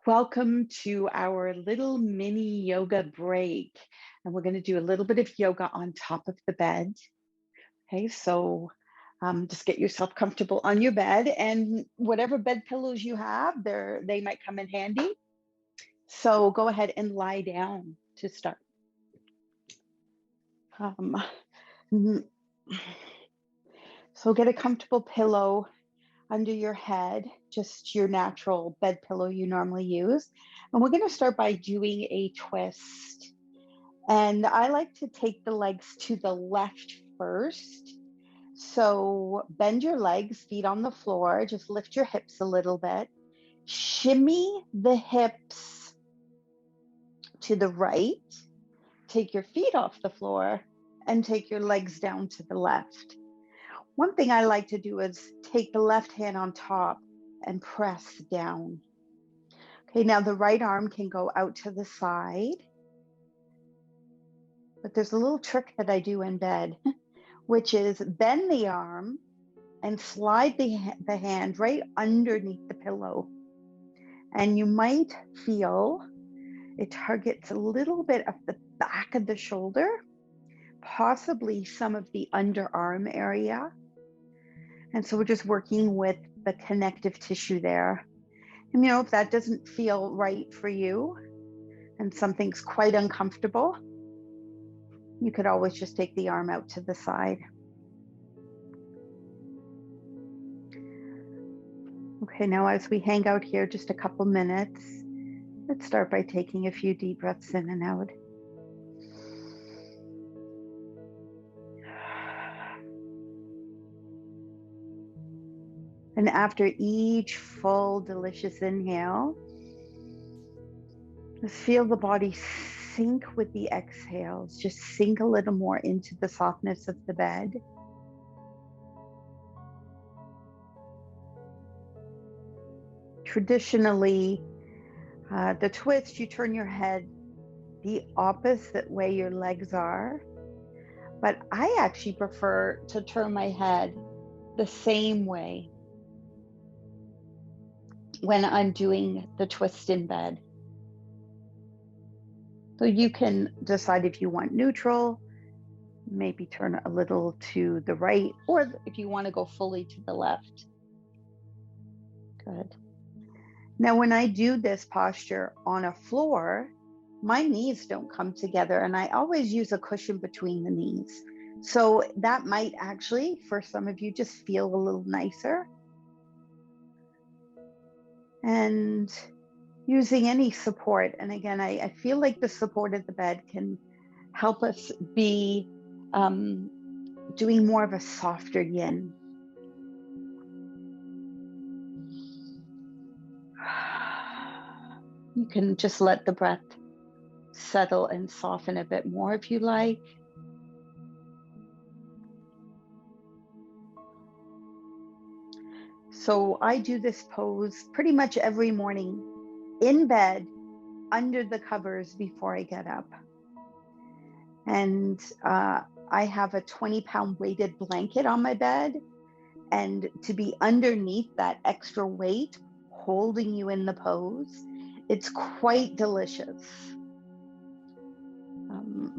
Welcome to our little mini yoga break. And we're going to do a little bit of yoga on top of the bed. Okay, so just get yourself comfortable on your bed, and whatever bed pillows you have, they might come in handy. So go ahead and lie down to start. Um, so get a comfortable pillow under your head, just your natural bed pillow you normally use. And we're going to start by doing a twist. And I like to take the legs to the left first. So bend your legs, feet on the floor, just lift your hips a little bit. Shimmy the hips to the right. Take your feet off the floor and take your legs down to the left. One thing I like to do is take the left hand on top and press down. Okay, now the right arm can go out to the side. But there's a little trick that I do in bed, which is bend the arm and slide the hand right underneath the pillow. And you might feel it targets a little bit of the back of the shoulder, possibly some of the underarm area. And so we're just working with the connective tissue there. And if that doesn't feel right for you and something's quite uncomfortable, you could always just take the arm out to the side. Okay, now as we hang out here just a couple minutes, let's start by taking a few deep breaths in and out. And after each full, delicious inhale, just feel the body sink with the exhales. Just sink a little more into the softness of the bed. Traditionally, the twist, you turn your head the opposite way your legs are. But I actually prefer to turn my head the same way when I'm doing the twist in bed. So you can decide if you want neutral, maybe turn a little to the right, or if you want to go fully to the left. Good. Now, when I do this posture on a floor, my knees don't come together, and I always use a cushion between the knees. So that might actually, for some of you, just feel a little nicer. And using any support. And again, I feel like the support of the bed can help us be doing more of a softer yin. You can just let the breath settle and soften a bit more if you like. So I do this pose pretty much every morning in bed, under the covers before I get up. And I have a 20-pound weighted blanket on my bed. And to be underneath that extra weight, holding you in the pose, it's quite delicious.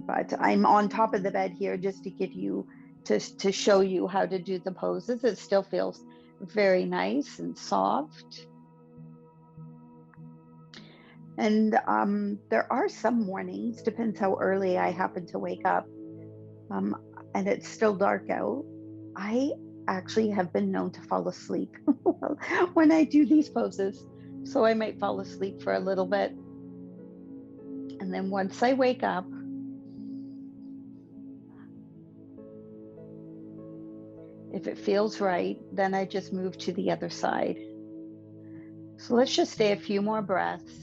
But I'm on top of the bed here just to give you, to show you how to do the poses. It still feels very nice and soft. And there are some mornings, depends how early I happen to wake up, and it's still dark out, I actually have been known to fall asleep when I do these poses. So I might fall asleep for a little bit. And then once I wake up, if it feels right, then I just move to the other side. So let's just stay a few more breaths.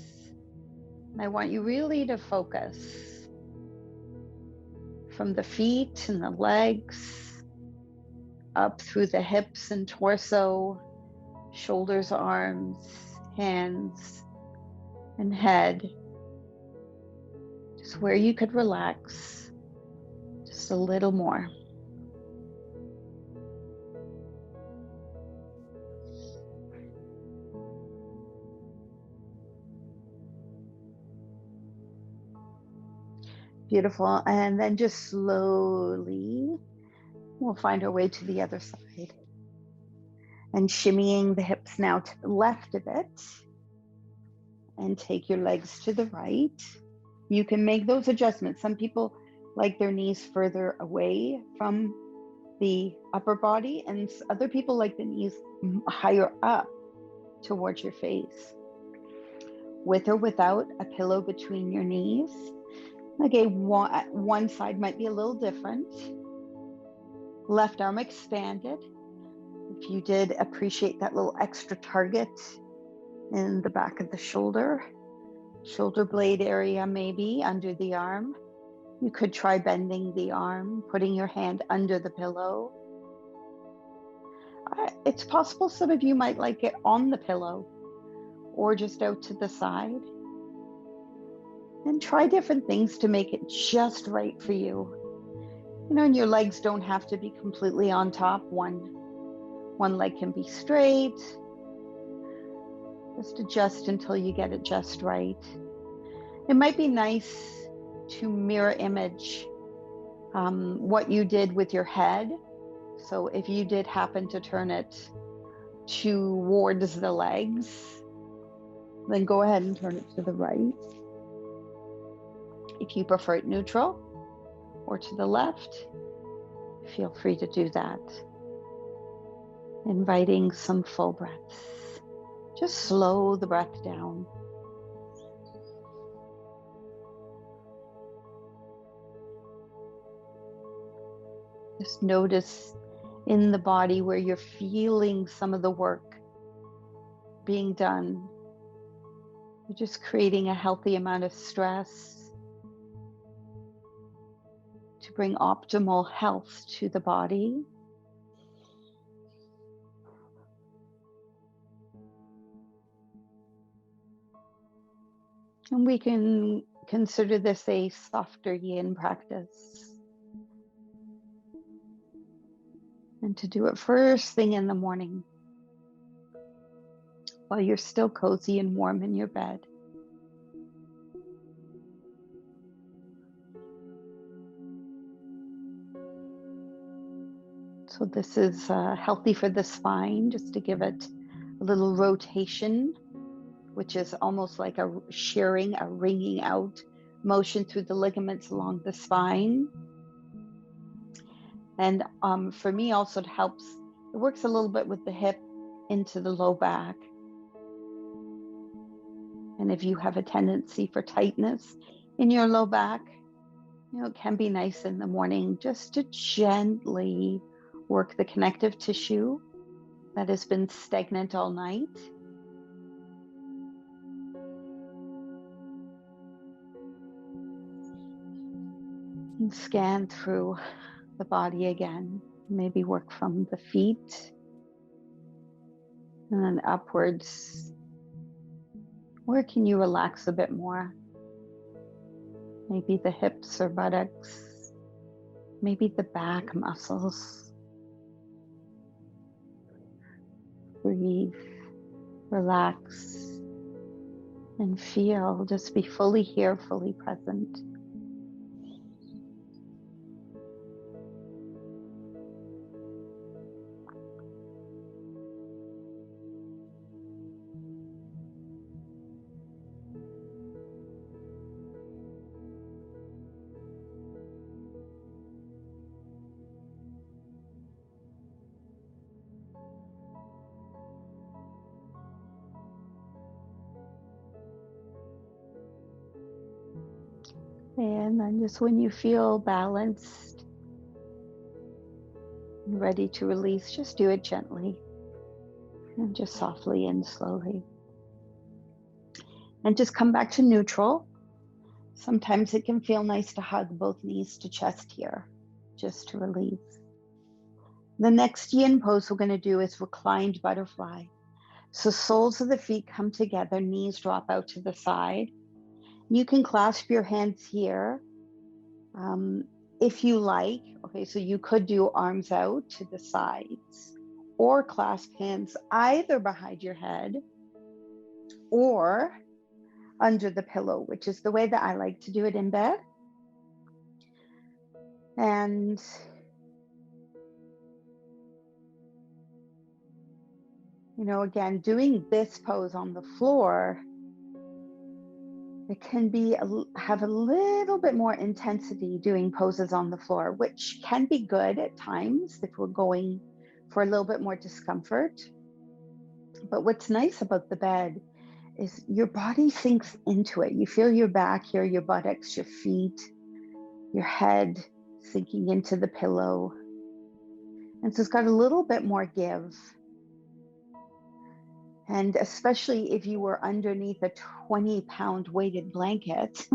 And I want you really to focus from the feet and the legs, up through the hips and torso, shoulders, arms, hands, and head. Just where you could relax just a little more. Beautiful. And then just slowly, we'll find our way to the other side. And shimmying the hips now to the left of it. And take your legs to the right. You can make those adjustments. Some people like their knees further away from the upper body, and other people like the knees higher up towards your face. With or without a pillow between your knees. Okay, one side might be a little different. Left arm expanded. If you did appreciate that little extra target in the back of the shoulder blade area, maybe under the arm, you could try bending the arm, putting your hand under the pillow. It's possible some of you might like it on the pillow or just out to the side. And try different things to make it just right for you. And your legs don't have to be completely on top. One leg can be straight. Just adjust until you get it just right. It might be nice to mirror image what you did with your head. So if you did happen to turn it towards the legs, then go ahead and turn it to the right. If you prefer it neutral or to the left, feel free to do that. Inviting some full breaths. Just slow the breath down. Just notice in the body where you're feeling some of the work being done. You're just creating a healthy amount of stress to bring optimal health to the body. And we can consider this a softer yin practice. And to do it first thing in the morning while you're still cozy and warm in your bed. So this is healthy for the spine, just to give it a little rotation, which is almost like a shearing, a wringing out motion through the ligaments along the spine. And for me also it helps, it works a little bit with the hip into the low back. And if you have a tendency for tightness in your low back, it can be nice in the morning just to gently work the connective tissue that has been stagnant all night. And scan through the body again. Maybe work from the feet and then upwards. Where can you relax a bit more? Maybe the hips or buttocks, maybe the back muscles. Breathe, relax, and feel. Just be fully here, fully present. And then just when you feel balanced and ready to release, just do it gently and just softly and slowly. And just come back to neutral. Sometimes it can feel nice to hug both knees to chest here, just to release. The next yin pose we're going to do is reclined butterfly. So soles of the feet come together, knees drop out to the side. You can clasp your hands here if you like. Okay, so you could do arms out to the sides or clasp hands either behind your head or under the pillow, which is the way that I like to do it in bed. And again, doing this pose on the floor, it can have a little bit more intensity doing poses on the floor, which can be good at times if we're going for a little bit more discomfort. But what's nice about the bed is your body sinks into it. You feel your back here, your buttocks, your feet, your head sinking into the pillow. And so it's got a little bit more give. And especially if you were underneath a 20-pound weighted blanket,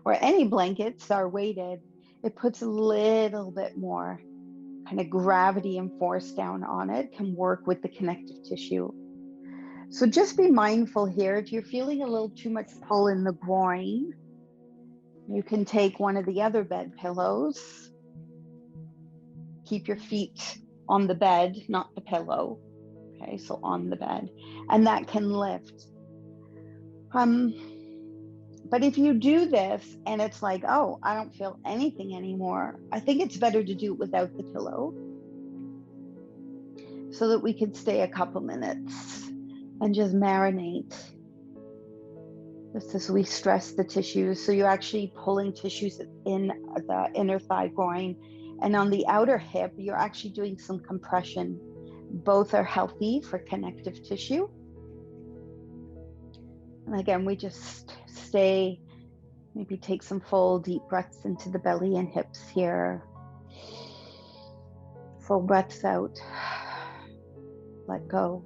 or any blankets are weighted, it puts a little bit more kind of gravity and force down on it, can work with the connective tissue. So just be mindful here. If you're feeling a little too much pull in the groin, you can take one of the other bed pillows. Keep your feet on the bed, not the pillow. Okay, so on the bed, and that can lift. But if you do this and it's like, oh, I don't feel anything anymore, I think it's better to do it without the pillow so that we can stay a couple minutes and just marinate just as we stress the tissues. So you're actually pulling tissues in the inner thigh groin, and on the outer hip, you're actually doing some compression. Both are healthy for connective tissue. And again, we just stay, maybe take some full deep breaths into the belly and hips here. Full breaths out. Let go.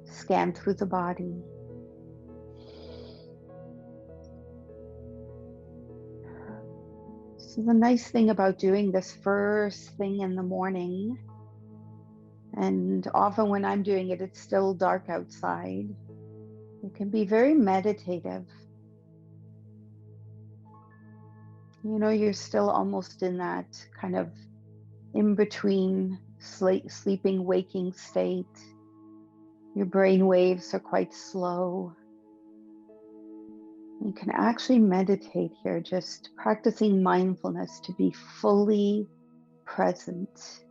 Scan through the body. So the nice thing about doing this first thing in the morning, and often when I'm doing it, it's still dark outside, it can be very meditative. You're still almost in that kind of in between sleeping, waking state. Your brain waves are quite slow. You can actually meditate here, just practicing mindfulness to be fully present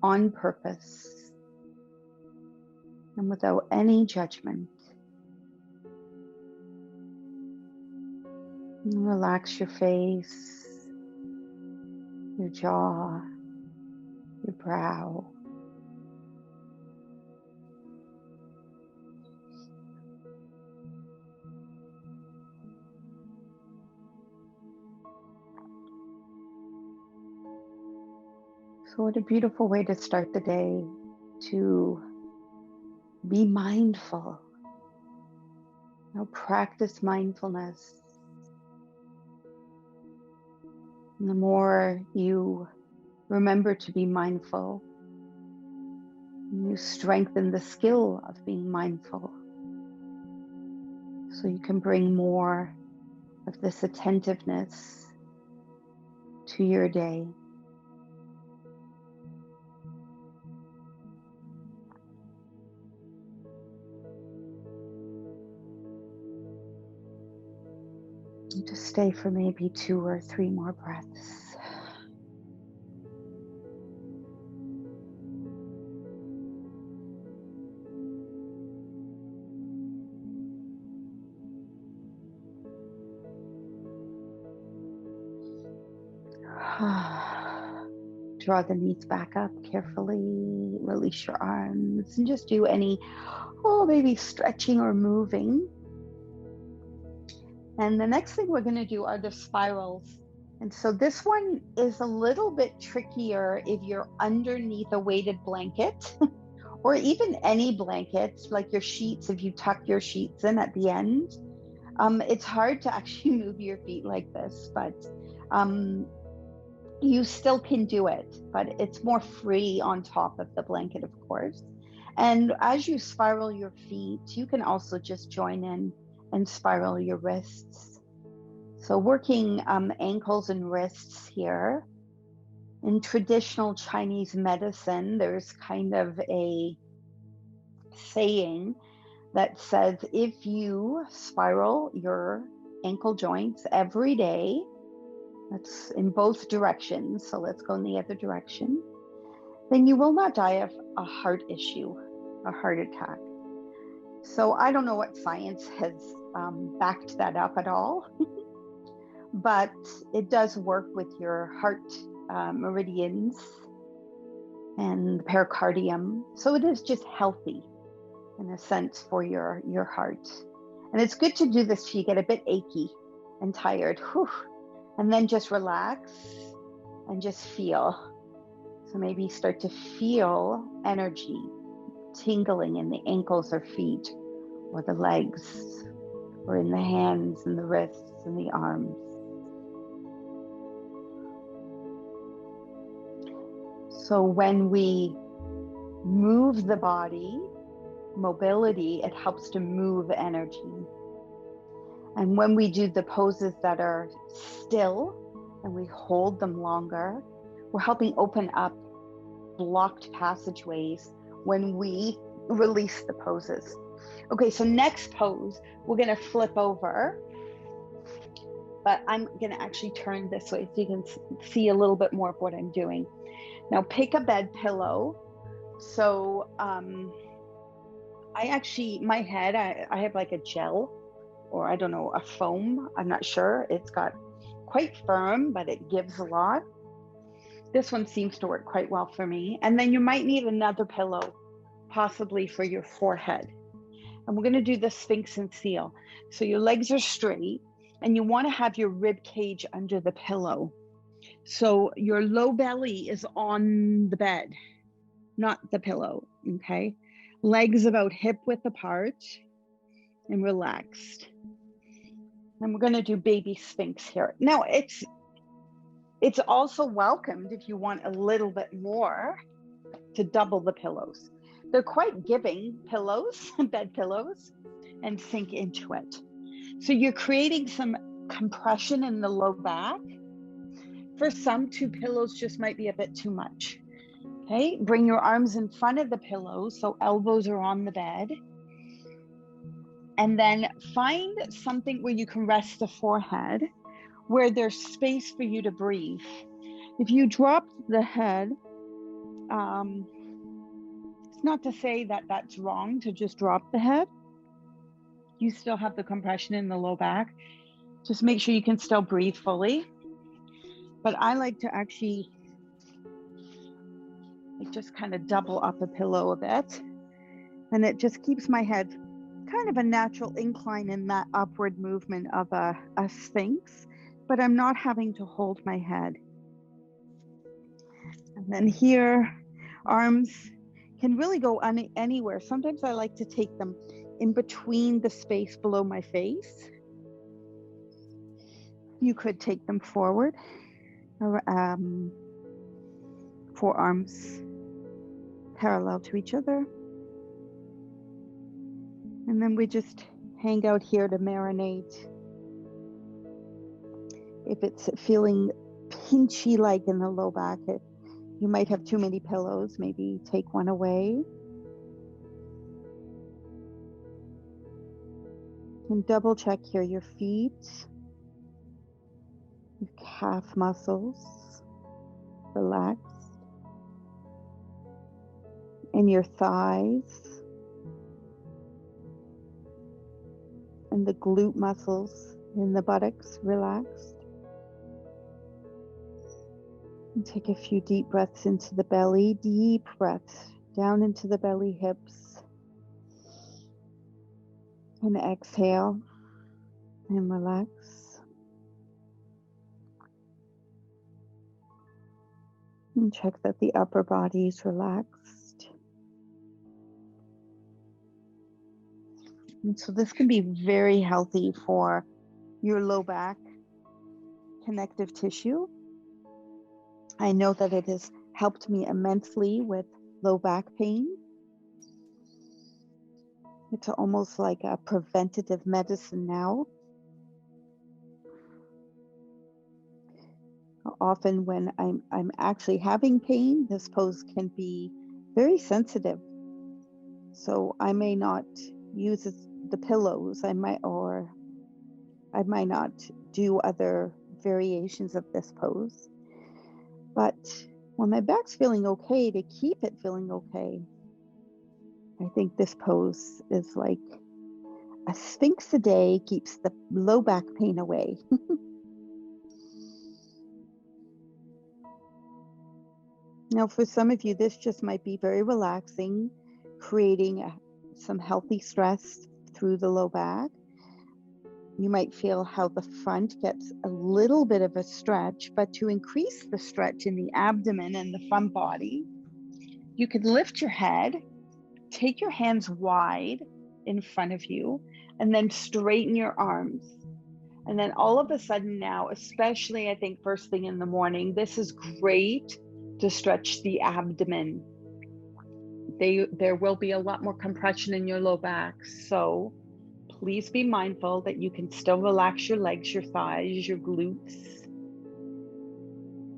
on purpose and without any judgment. And relax your face, your jaw, your brow. So what a beautiful way to start the day, to be mindful. Practice mindfulness. And the more you remember to be mindful, you strengthen the skill of being mindful. So you can bring more of this attentiveness to your day. Just stay for maybe 2 or 3 more breaths. Draw the knees back up carefully, release your arms, and just do any, maybe stretching or moving. And the next thing we're going to do are the spirals. And so this one is a little bit trickier if you're underneath a weighted blanket or even any blankets, like your sheets, if you tuck your sheets in at the end. It's hard to actually move your feet like this, but you still can do it, but it's more free on top of the blanket, of course. And as you spiral your feet, you can also just join in and spiral your wrists. So working ankles and wrists here. In traditional Chinese medicine, there's kind of a saying that says if you spiral your ankle joints every day That's in both directions. So let's go in the other direction. Then you will not die of a heart issue, a heart attack. So I don't know what science has backed that up at all, but it does work with your heart meridians and the pericardium. So it is just healthy in a sense for your heart. And it's good to do this till you get a bit achy and tired. Whew. And then just relax and just feel. So maybe start to feel energy tingling in the ankles or feet or the legs or in the hands and the wrists and the arms. So when we move the body, mobility, it helps to move energy. And when we do the poses that are still and we hold them longer, we're helping open up blocked passageways when we release the poses. Okay, so next pose, we're going to flip over, but I'm going to actually turn this way so you can see a little bit more of what I'm doing. Now pick a bed pillow. So my head, I have like a gel, or I don't know, a foam. I'm not sure. It's got quite firm, but it gives a lot. This one seems to work quite well for me. And then you might need another pillow, possibly for your forehead. And we're going to do the Sphinx and Seal. So your legs are straight and you want to have your rib cage under the pillow. So your low belly is on the bed, not the pillow, okay? Legs about hip width apart and relaxed. And we're going to do baby Sphinx here. Now, it's also welcomed if you want a little bit more to double the pillows. They're quite giving pillows, bed pillows, and sink into it. So you're creating some compression in the low back. For some, 2 pillows just might be a bit too much. Okay, bring your arms in front of the pillow so elbows are on the bed. And then find something where you can rest the forehead, where there's space for you to breathe. If you drop the head, it's not to say that that's wrong to just drop the head. You still have the compression in the low back. Just make sure you can still breathe fully. But I like to actually just kind of double up a pillow a bit. And it just keeps my head kind of a natural incline in that upward movement of a sphinx, but I'm not having to hold my head. And then here, arms can really go anywhere. Sometimes I like to take them in between the space below my face. You could take them forward, forearms parallel to each other. And then we just hang out here to marinate. If it's feeling pinchy like in the low back, you might have too many pillows, maybe take one away. And double check here your feet, your calf muscles, relaxed. And your thighs. And the glute muscles in the buttocks relaxed. And take a few deep breaths into the belly, deep breaths down into the belly, hips. And exhale and relax. And check that the upper body is relaxed. And so this can be very healthy for your low back connective tissue. I know that it has helped me immensely with low back pain. It's almost like a preventative medicine now. Often when I'm actually having pain, this pose can be very sensitive. So I may not use the pillows, I might not do other variations of this pose. But when my back's feeling okay, to keep it feeling okay, I think this pose is like a sphinx a day, keeps the low back pain away. Now, for some of you, this just might be very relaxing, creating some healthy stress through the low back. You might feel how the front gets a little bit of a stretch, but to increase the stretch in the abdomen and the front body, you could lift your head, take your hands wide in front of you, and then straighten your arms. And then all of a sudden now, especially I think first thing in the morning, this is great to stretch the abdomen. There will be a lot more compression in your low back. So please be mindful that you can still relax your legs, your thighs, your glutes.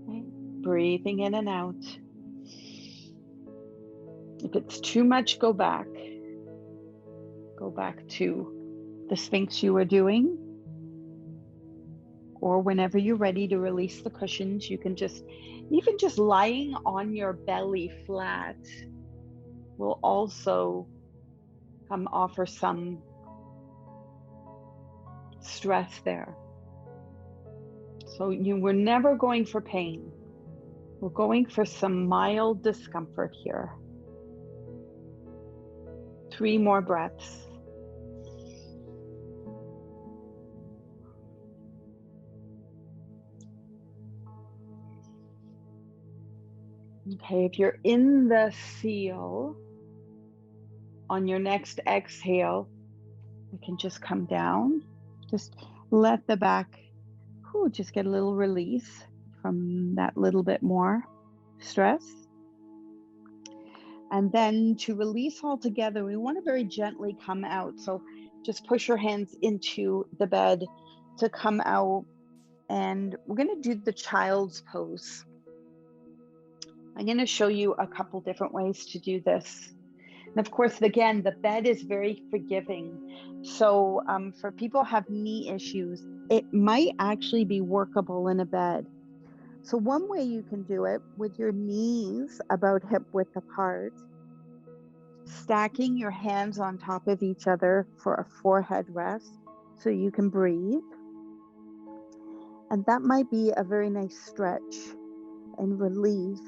Okay. Breathing in and out. If it's too much, go back. Go back to the Sphinx you were doing. Or whenever you're ready to release the cushions, you can even just lying on your belly flat will also offer some stress there. So we're never going for pain. We're going for some mild discomfort here. 3 more breaths. Okay, if you're in the seal, on your next exhale, you can just come down. Just let the back just get a little release from that little bit more stress. And then to release altogether, we want to very gently come out. So just push your hands into the bed to come out. And we're going to do the child's pose. I'm going to show you a couple different ways to do this. And of course, again, the bed is very forgiving. So for people who have knee issues, it might actually be workable in a bed. So one way you can do it with your knees about hip width apart, stacking your hands on top of each other for a forehead rest so you can breathe. And that might be a very nice stretch and relief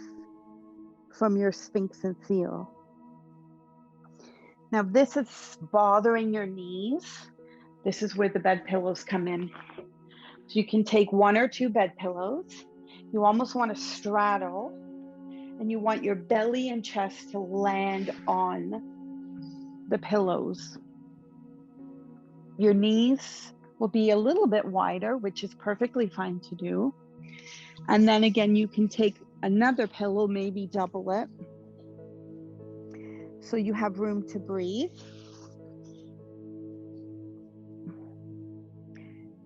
from your Sphinx and seal. Now, this is bothering your knees. This is where the bed pillows come in. So you can take 1 or 2 bed pillows. You almost want to straddle, and you want your belly and chest to land on the pillows. Your knees will be a little bit wider, which is perfectly fine to do. And then again, you can take another pillow, maybe double it, so you have room to breathe.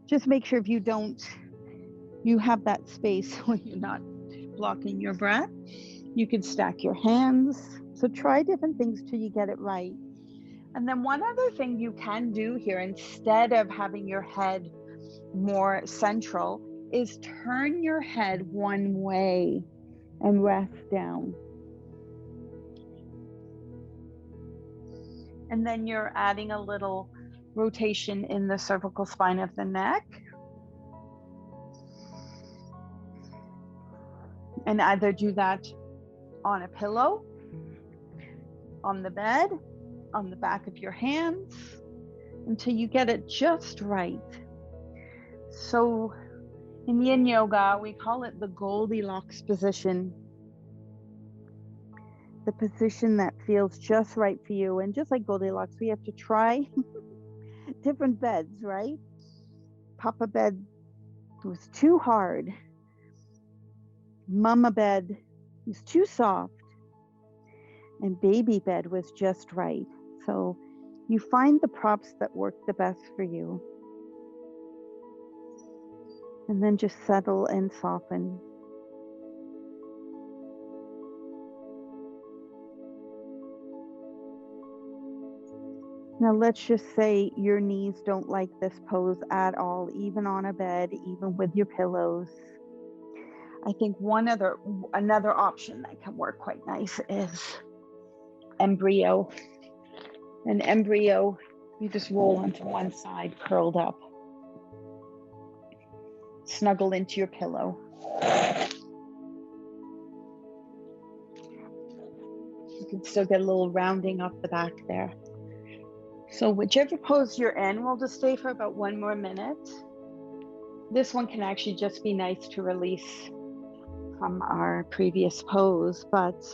Just make sure if you have that space where you're not blocking your breath. You can stack your hands. So try different things till you get it right. And then one other thing you can do here, instead of having your head more central, is turn your head one way and rest down. And then you're adding a little rotation in the cervical spine of the neck. And either do that on a pillow, on the bed, on the back of your hands, until you get it just right. So in Yin Yoga, we call it the Goldilocks position. The position that feels just right for you. And just like Goldilocks, we have to try different beds, right? Papa bed was too hard. Mama bed was too soft. And baby bed was just right. So you find the props that work the best for you. And then just settle and soften. Now, let's just say your knees don't like this pose at all, even on a bed, even with your pillows. I think another option that can work quite nice is embryo. An embryo, you just roll onto one side, curled up, snuggle into your pillow. You can still get a little rounding off the back there. So whichever pose you're in, we'll just stay for about 1 more minute. This one can actually just be nice to release from our previous pose, but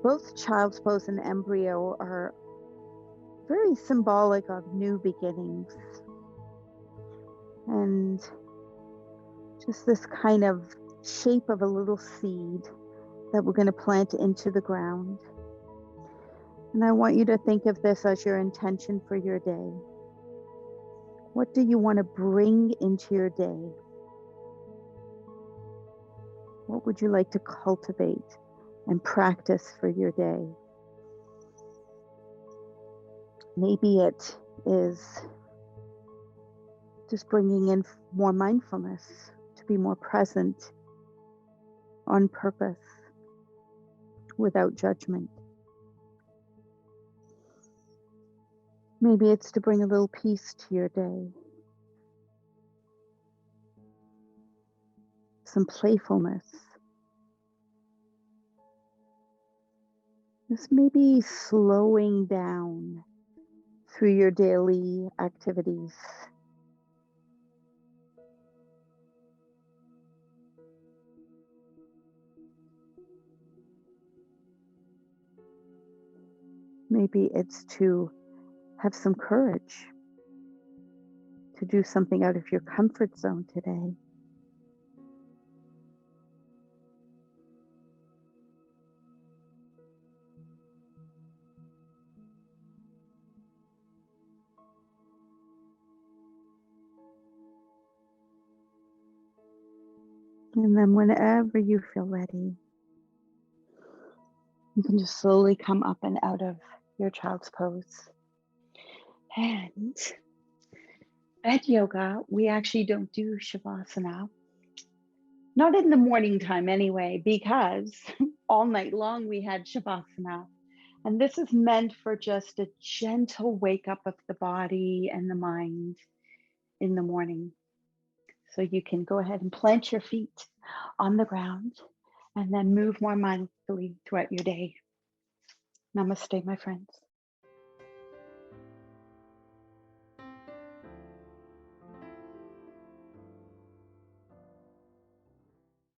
both child's pose and embryo are very symbolic of new beginnings and just this kind of shape of a little seed that we're going to plant into the ground. And I want you to think of this as your intention for your day. What do you want to bring into your day? What would you like to cultivate and practice for your day? Maybe it is just bringing in more mindfulness, to be more present on purpose, without judgment. Maybe it's to bring a little peace to your day, some playfulness. This may be slowing down through your daily activities. Maybe it's to have some courage to do something out of your comfort zone today. And then whenever you feel ready, you can just slowly come up and out of your child's pose. And at yoga, we actually don't do Shavasana. Not in the morning time anyway, because all night long we had Shavasana. And this is meant for just a gentle wake up of the body and the mind in the morning. So you can go ahead and plant your feet on the ground and then move more mindfully throughout your day. Namaste, my friends.